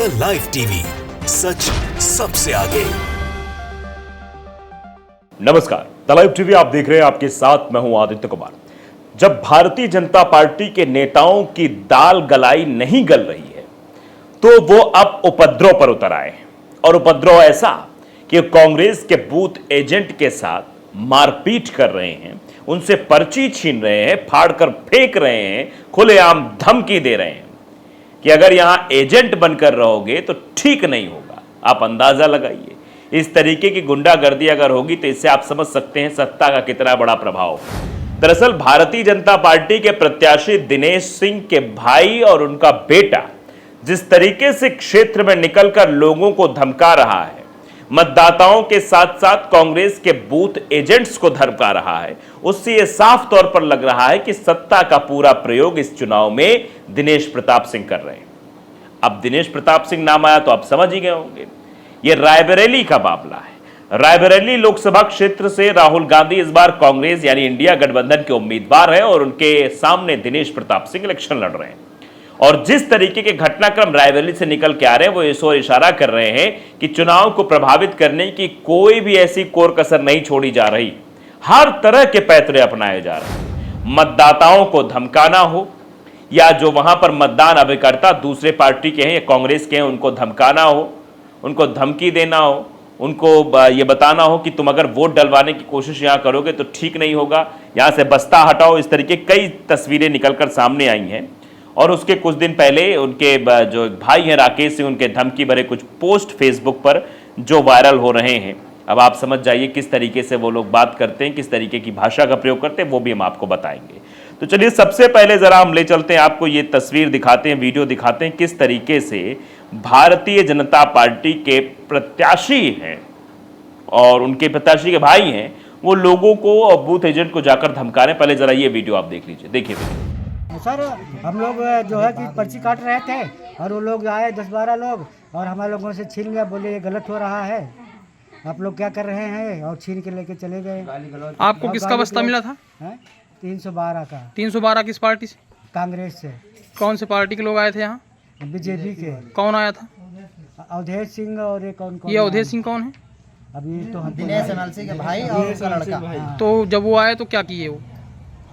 The live TV, सच सबसे आगे। नमस्कार, द लाइव टीवी आप देख रहे हैं, आपके साथ मैं हूं आदित्य कुमार। जब भारतीय जनता पार्टी के नेताओं की दाल गलाई नहीं गल रही है तो वो अब उपद्रव पर उतर आए हैं। और उपद्रव ऐसा कि कांग्रेस के बूथ एजेंट के साथ मारपीट कर रहे हैं, उनसे पर्ची छीन रहे हैं, फाड़कर फेंक रहे हैं, खुलेआम धमकी दे रहे हैं कि अगर यहां एजेंट बनकर रहोगे तो ठीक नहीं होगा। आप अंदाजा लगाइए, इस तरीके की गुंडागर्दी अगर होगी तो इससे आप समझ सकते हैं सत्ता का कितना बड़ा प्रभाव। दरअसल भारतीय जनता पार्टी के प्रत्याशी दिनेश सिंह के भाई और उनका बेटा जिस तरीके से क्षेत्र में निकलकर लोगों को धमका रहा है, मतदाताओं के साथ साथ कांग्रेस के बूथ एजेंट्स को धमका रहा है, उससे यह साफ तौर पर लग रहा है कि सत्ता का पूरा प्रयोग इस चुनाव में दिनेश प्रताप सिंह कर रहे हैं। अब दिनेश प्रताप सिंह नाम आया तो आप समझ ही गए होंगे, यह रायबरेली का मामला है। रायबरेली लोकसभा क्षेत्र से राहुल गांधी इस बार कांग्रेस यानी इंडिया गठबंधन के उम्मीदवार हैं और उनके सामने दिनेश प्रताप सिंह इलेक्शन लड़ रहे हैं। और जिस तरीके के घटनाक्रम रायबरेली से निकल के आ रहे हैं वो इस ओर इशारा कर रहे हैं कि चुनाव को प्रभावित करने की कोई भी ऐसी कोर कसर नहीं छोड़ी जा रही। हर तरह के पैतरे अपनाए जा रहे हैं। मतदाताओं को धमकाना हो या जो वहां पर मतदान अभिकर्ता दूसरे पार्टी के हैं या कांग्रेस के हैं उनको धमकाना हो, उनको धमकी देना हो, उनको ये बताना हो कि तुम अगर वोट डलवाने की कोशिश यहां करोगे तो ठीक नहीं होगा, यहां से बस्ता हटाओ, इस तरीके कई तस्वीरें निकलकर सामने आई हैं। और उसके कुछ दिन पहले उनके जो भाई हैं राकेश सिंह, उनके धमकी भरे कुछ पोस्ट फेसबुक पर जो वायरल हो रहे हैं। अब आप समझ जाइए किस तरीके से वो लोग बात करते हैं, किस तरीके की भाषा का प्रयोग करते हैं, वो भी हम आपको बताएंगे। तो चलिए सबसे पहले जरा हम ले चलते हैं, आपको ये तस्वीर दिखाते हैं, वीडियो दिखाते हैं किस तरीके से भारतीय जनता पार्टी के प्रत्याशी हैं और उनके प्रत्याशी के भाई हैं, वो लोगों को और बूथ एजेंट को जाकर धमका रहे हैं। पहले जरा ये वीडियो आप देख लीजिए, देखिए वीडियो। सर हम लोग जो है कि पर्ची काट रहे थे और वो लोग आए 10-12 लोग और हमारे लोगों से छीन लिया, बोले ये गलत हो रहा है, आप लोग क्या कर रहे हैं, और छीन के लेके चले गए। आपको किसका बस्ता मिला था? 312 का। 312 किस पार्टी से? कांग्रेस से। कौन से पार्टी के लोग आए थे यहाँ? बीजेपी के। कौन आया था? अवधेश सिंह और एक कौन। ये अवधेश सिंह कौन है? अभी तो दिनेश एमएलसी के भाई और उसका लड़का। तो जब वो आए तो क्या किए वो?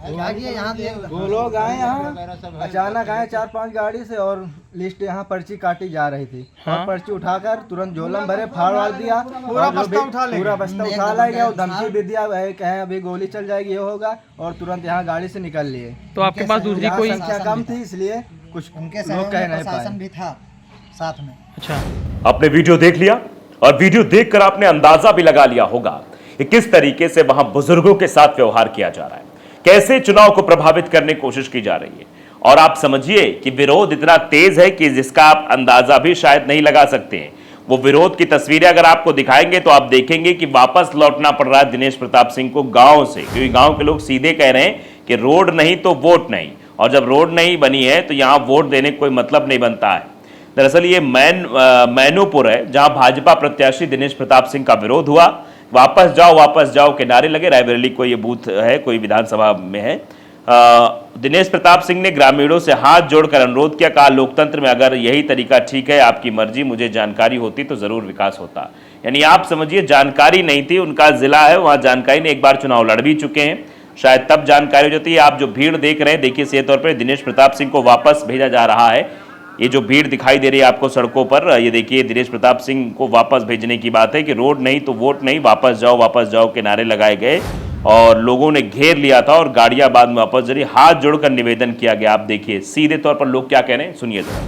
वो लोग आए यहाँ, अचानक आए 4-5 गाड़ी से और लिस्ट यहाँ पर्ची काटी जा रही थी। हाँ? और पर्ची उठाकर तुरंत झोलम भरे, फाड़ वाड़ दिया, पूरा बस्ता उठा लिया और धमकी भी दिया, कहें अभी गोली चल जाएगी, ये होगा, और तुरंत यहाँ गाड़ी से निकल लिए। तो आपके पास दूसरी कोई संख्या कम थी इसलिए कुछ लोग कह नहीं पाए। भी था साथ में। अच्छा, आपने वीडियो देख लिया और वीडियो देखकर आपने अंदाजा भी लगा लिया होगा कि किस तरीके से वहां बुजुर्गों के साथ व्यवहार किया जा रहा है, कैसे चुनाव को प्रभावित करने की कोशिश की जा रही है। और आप समझिए कि विरोध इतना तेज है कि जिसका आप अंदाजा भी शायद नहीं लगा सकते हैं। वो विरोध की तस्वीरें अगर आपको दिखाएंगे तो आप देखेंगे कि वापस लौटना पड़ रहा है दिनेश प्रताप सिंह को गांव से, क्योंकि गांव के लोग सीधे कह रहे हैं कि रोड नहीं तो वोट नहीं, और जब रोड नहीं बनी है तो यहां वोट देने का कोई मतलब नहीं बनता है। दरअसल ये मैनूपुर है जहां भाजपा प्रत्याशी दिनेश प्रताप सिंह का विरोध हुआ। वापस जाओ के नारे लगे। रायबरेली को ये बूथ है, कोई विधानसभा में है। दिनेश प्रताप सिंह ने ग्रामीणों से हाथ जोड़कर अनुरोध किया, कहा लोकतंत्र में अगर यही तरीका ठीक है, आपकी मर्जी, मुझे जानकारी होती तो जरूर विकास होता। यानी आप समझिए जानकारी नहीं थी, उनका जिला है वहां जानकारी नहीं, एक बार चुनाव लड़ भी चुके हैं, शायद तब जानकारी हो जाती है। आप जो भीड़ देख रहे हैं, देखिए सीधे तौर पर दिनेश प्रताप सिंह को वापस भेजा जा रहा है। ये जो भीड़ दिखाई दे रही है आपको सड़कों पर, ये देखिए दिनेश प्रताप सिंह को वापस भेजने की बात है कि रोड नहीं तो वोट नहीं, वापस जाओ के नारे लगाए गए और लोगों ने घेर लिया था और गाड़ियां बाद में वापस जरी, हाथ जोड़कर निवेदन किया गया। आप देखिए सीधे तौर पर लोग क्या कह रहे हैं, सुनिए जरा।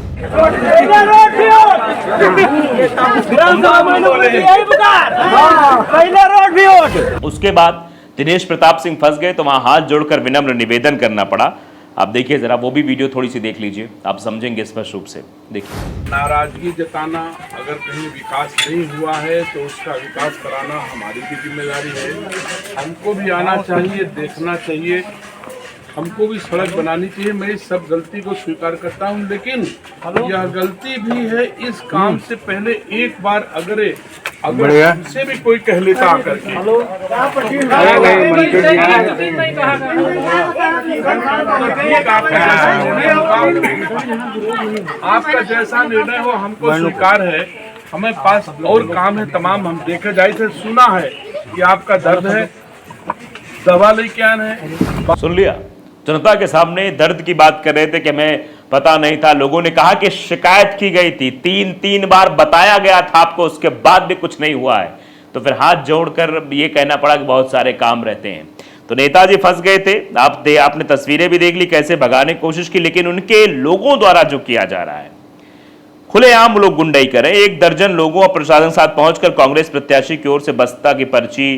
उसके बाद दिनेश प्रताप सिंह फंस गए तो वहां हाथ जोड़कर विनम्र निवेदन करना पड़ा। आप देखिए जरा, वो भी वीडियो थोड़ी सी देख लीजिए, आप समझेंगे स्पष्ट रूप से। देखिए, नाराजगी जताना, अगर कहीं विकास नहीं हुआ है तो उसका विकास कराना हमारी भी जिम्मेदारी है। हमको भी आना चाहिए, देखना चाहिए, हमको भी सड़क बनानी चाहिए। मैं इस सब गलती को स्वीकार करता हूं, लेकिन यह गलती भी है, इस काम से पहले एक बार अगर अगर हमसे भी कोई कह लेता आकर के आपका जैसा निर्णय हो हमको स्वीकार है। हमें पास और काम है तमाम, हम देखे जाए थे, सुना है कि आपका दर्द है, दवा लेके आना है। सुन लिया, जनता के सामने दर्द की बात कर रहे थे कि हमें पता नहीं था। लोगों ने कहा कि शिकायत की गई थी, तीन बार बताया गया था आपको, उसके बाद भी कुछ नहीं हुआ है। तो फिर हाथ जोड़कर ये कहना पड़ा कि बहुत सारे काम रहते हैं। तो नेताजी फंस गए थे। आपने तस्वीरें भी देख ली कैसे भगाने की कोशिश की, लेकिन उनके लोगों द्वारा जो किया जा रहा है, खुलेआम लोग गुंडाई करें। 1 दर्जन लोगों और प्रशासन के साथ पहुंचकर कांग्रेस प्रत्याशी की ओर से बसपा की पर्ची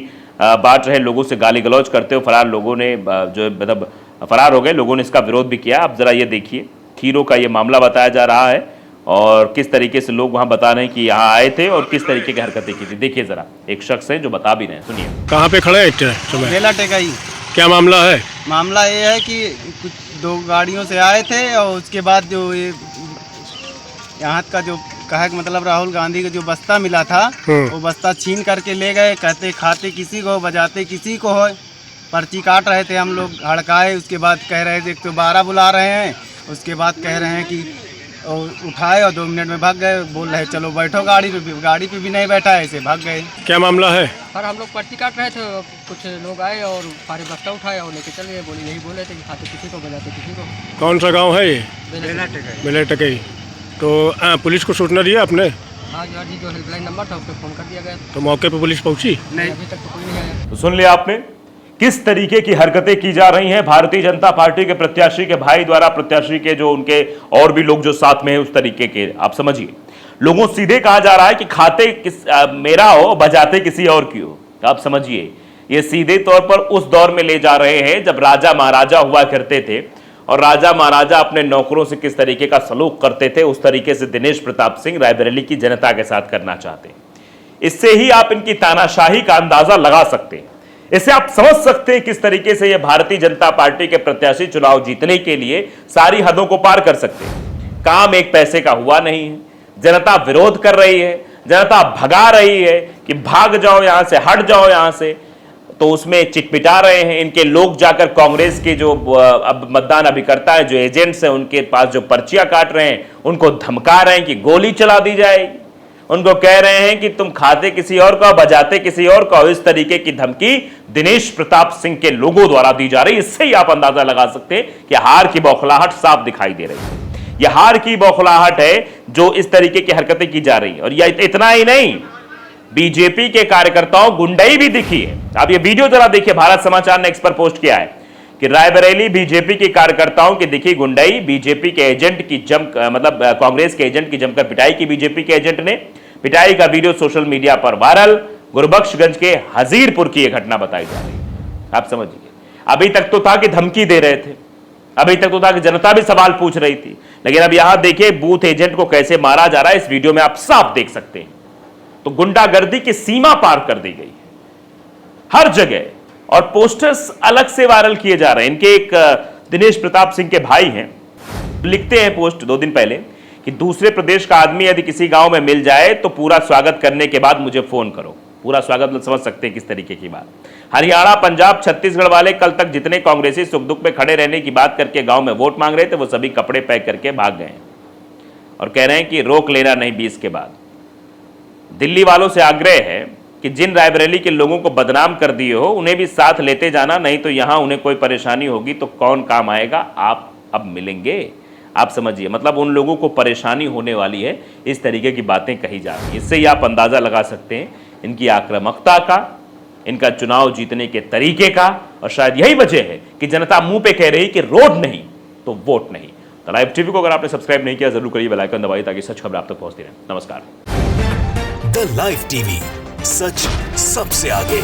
बांट रहे लोगों से गाली गलौज करते हुए फरार लोगों ने जो मतलब फरार हो गए। लोगों ने इसका विरोध भी किया। अब जरा ये देखिए, खीरों का ये मामला बताया जा रहा है और किस तरीके से लोग वहां बता रहे हैं कि यहाँ आए थे और किस तरीके की हरकतें की थी। देखिए जरा, एक शख्स है जो बता भी रहे हैं, सुनिए। कहाँ पे खड़े हैं? मेला टेकाई। क्या मामला है? मामला ये है कि कुछ 2 गाड़ियों से आए थे और उसके बाद जो ये यहाँ का जो कहा कि मतलब राहुल गांधी का जो बस्ता मिला था वो बस्ता छीन करके ले गए। कहते खाते किसी को, बजाते किसी को हो। पर्ची काट रहे थे हम लोग, हड़काए। उसके बाद कह रहे थे 112 बुला रहे हैं। उसके बाद कह रहे हैं कि उठाए और 2 मिनट में भाग गए। बोल रहे चलो बैठो गाड़ी पे भी नहीं बैठा, ऐसे भाग गए। क्या मामला है? सर हम लोग पर्ची काट रहे थे, कुछ लोग आए और सारे बस्ता उठाए और लेके चले गए। बोले यही बोले थे कि खाते किसी को, बजाते किसी को। कौन सा गांव है ये? मेला टकई। तो पुलिस को सूचना दिया आपने? हाँ जी, जो हेल्पलाइन नंबर था उस पर फ़ोन कर दिया गया। तो मौके पर पुलिस पहुंची? नहीं, अभी तक तो कोई नहीं आया। तो सुन लिया आपने किस तरीके की हरकतें की जा रही हैं भारतीय जनता पार्टी के प्रत्याशी के भाई द्वारा, प्रत्याशी के जो उनके और भी लोग जो साथ में हैं उस तरीके के। आप समझिए, लोगों सीधे कहा जा रहा है कि खाते मेरा हो, बजाते किसी और की हो। आप समझिए, ये सीधे तौर पर उस दौर में ले जा रहे हैं जब राजा महाराजा हुआ करते थे और राजा महाराजा अपने नौकरों से किस तरीके का सलूक करते थे, उस तरीके से दिनेश प्रताप सिंह रायबरेली की जनता के साथ करना चाहते हैं। इससे ही आप इनकी तानाशाही का अंदाजा लगा सकते हैं। इससे आप समझ सकते हैं किस तरीके से ये भारतीय जनता पार्टी के प्रत्याशी चुनाव जीतने के लिए सारी हदों को पार कर सकते हैं। काम एक पैसे का हुआ नहीं है। जनता विरोध कर रही है, जनता भगा रही है कि भाग जाओ यहां से, हट जाओ यहां से, तो उसमें चिटपिटा रहे हैं। इनके लोग जाकर कांग्रेस के जो अब मतदान अभिकर्ता है, जो एजेंट्स हैं, उनके पास जो पर्चियां काट रहे हैं, उनको धमका रहे हैं कि गोली चला दी जाएगी। उनको कह रहे हैं कि तुम खाते किसी और का, बजाते किसी और का। इस तरीके की धमकी दिनेश प्रताप सिंह के लोगों द्वारा दी जा रही है। इससे ही आप अंदाजा लगा सकते हैं कि हार की बौखलाहट साफ दिखाई दे रही है। यह हार की बौखलाहट है जो इस तरीके की हरकतें की जा रही है। और यह इतना ही नहीं, बीजेपी के कार्यकर्ताओं गुंडाई भी दिखी है। आप ये वीडियो जरा देखिए, भारत समाचार ने इस पर पोस्ट किया है कि रायबरेली बीजेपी के कार्यकर्ताओं की दिखी गुंडाई। बीजेपी के एजेंट की मतलब कांग्रेस के एजेंट की जमकर पिटाई की बीजेपी के एजेंट ने। पिटाई का वीडियो सोशल मीडिया पर वायरल। गुरबख्शगंज के हजीरपुर की यह घटना बताई जा रही है। आप समझिए, अभी तक तो था कि धमकी दे रहे थे, अभी तक तो था कि जनता भी सवाल पूछ रही थी, लेकिन अब यहां देखिए बूथ एजेंट को कैसे मारा जा रहा है। इस वीडियो में आप साफ देख सकते हैं। तो गुंडागर्दी की सीमा पार कर दी गई है हर जगह, और पोस्टर्स अलग से वायरल किए जा रहे हैं। इनके एक दिनेश प्रताप सिंह के भाई हैं, लिखते हैं पोस्ट 2 दिन पहले कि दूसरे प्रदेश का आदमी यदि किसी गांव में मिल जाए तो पूरा स्वागत करने के बाद मुझे फोन करो। पूरा स्वागत समझ सकते हैं किस तरीके की बात। हरियाणा, पंजाब, छत्तीसगढ़ वाले कल तक जितने कांग्रेसी सुख दुख में खड़े रहने की बात करके गांव में वोट मांग रहे थे, वो सभी कपड़े पैक करके भाग गए और कह रहे हैं कि रोक लेना नहीं 20 के बाद। दिल्ली वालों से आग्रह है कि जिन रायबरेली के लोगों को बदनाम कर दिए हो उन्हें भी साथ लेते जाना, नहीं तो यहां उन्हें कोई परेशानी होगी तो कौन काम आएगा। आप अब मिलेंगे। आप समझिए, मतलब उन लोगों को परेशानी होने वाली है। इस तरीके की बातें कही जा रही है। इससे ही आप अंदाजा लगा सकते हैं इनकी आक्रामकता का, इनका चुनाव जीतने के तरीके का, और शायद यही वजह है कि जनता मुंह पे कह रही कि रोड नहीं तो वोट नहीं। तो लाइव टीवी को अगर आपने सब्सक्राइब नहीं किया जरूर करिए, बेल आइकन दबाइए ताकि सच खबर आप तक पहुंचती रहे। नमस्कार। द लाइव टीवी, सच सबसे आगे।